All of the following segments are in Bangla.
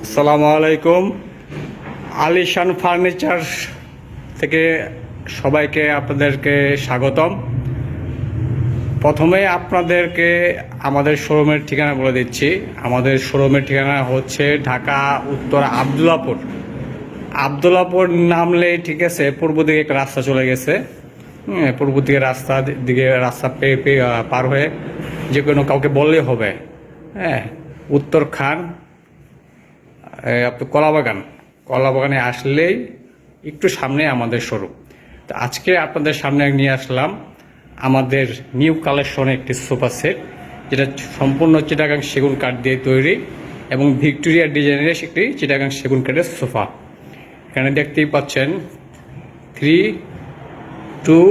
আসসালামু আলাইকুম। আলিশান ফার্নিচার থেকে সবাইকে আপনাদেরকে স্বাগতম। প্রথমে আপনাদেরকে আমাদের শোরুমের ঠিকানা বলে দিচ্ছি। আমাদের শোরুমের ঠিকানা হচ্ছে ঢাকা উত্তর আবদুল্লাপুর নামলেই ঠিক আছে, পূর্ব দিকে একটা রাস্তা চলে গেছে। পূর্ব দিকে রাস্তা পেয়ে পার হয়ে যে কোনো কাউকে বললেই হবে। হ্যাঁ, উত্তর খান আপনার কলাবাগানে আসলেই একটু সামনে আমাদের শোরুম। তো আজকে আপনাদের সামনে নিয়ে আসলাম আমাদের নিউ কালেকশনে একটি সোফা সেট, যেটা সম্পূর্ণ চিটাগাং সেগুন কাঠ দিয়ে তৈরি এবং ভিক্টোরিয়া ডিজাইনের একটি চিটাগাং সেগুন কাঠের সোফা। এখানে দেখতেই পাচ্ছেন 3, 2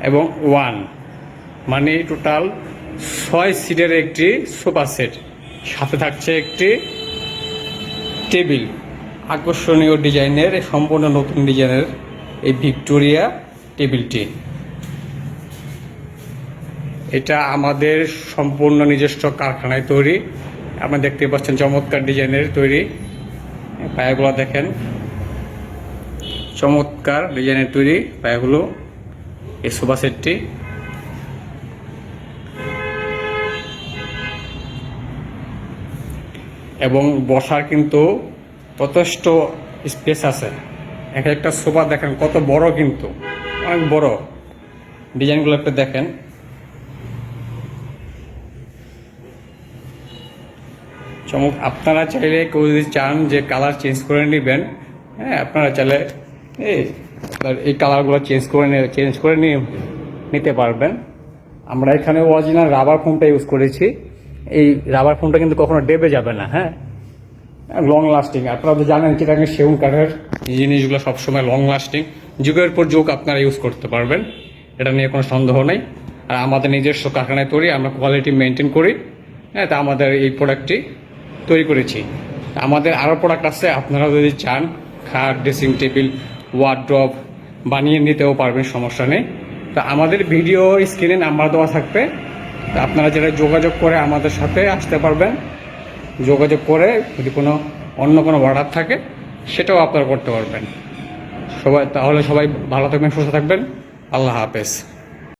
এবং 1 মানে টোটাল 6 সিটের একটি সোফা সেট। সাথে থাকছে একটি টেবিল, আকর্ষণীয় ডিজাইনের, সম্পূর্ণ নতুন ডিজাইনের এই ভিক্টোরিয়া টেবিলটি। এটা আমাদের সম্পূর্ণ নিজস্ব কারখানায় তৈরি। আপনারা দেখতে পাচ্ছেন চমৎকার ডিজাইনের তৈরি। পায়াগুলো দেখেন, চমৎকার ডিজাইনের তৈরি পায়াগুলো এই সোফা সেটটি। এবং বসার কিন্তু যথেষ্ট স্পেস আছে। একটা সোফা দেখেন কত বড়, কিন্তু অনেক বড়। ডিজাইনগুলো একটু দেখেন। আপনারা চাইলে কেউ যদি চান যে কালার চেঞ্জ করে নেবেন, হ্যাঁ আপনারা চাইলে এই কালারগুলো চেঞ্জ করে নিতে পারবেন। আমরা এখানে অরিজিনাল রাবার ফোমটা ইউজ করেছি। এই রাবার ফোমটা কিন্তু কখনো ডেবে যাবে না। হ্যাঁ, লং লাস্টিং। আপনারা তো জানেন চিটাগাং সেগুন কাঠের জিনিসগুলো সবসময় লং লাস্টিং, যুগের পর যুগ আপনারা ইউজ করতে পারবেন, এটা নিয়ে কোনো সন্দেহ নেই। আর আমাদের নিজস্ব কারখানায় তৈরি, আমরা কোয়ালিটি মেনটেন করি। হ্যাঁ, তা আমাদের এই প্রোডাক্টটি তৈরি করেছি। আমাদের আরও প্রোডাক্ট আছে, আপনারা যদি চান খাট, ড্রেসিং টেবিল, ওয়ার্ড্রপ বানিয়ে নিতেও পারবেন, সমস্যা নেই। তা আমাদের ভিডিও স্ক্রিনে নাম্বার দেওয়া থাকবে, তা আপনারা যেটা যোগাযোগ করে আমাদের সাথে আসতে পারবেন। যোগাযোগ করে যদি অন্য কোনো অর্ডার থাকে সেটাও আপনারা করতে পারবেন। সবাই ভালো থাকবেন, সুস্থ থাকবেন। আল্লাহ হাফেজ।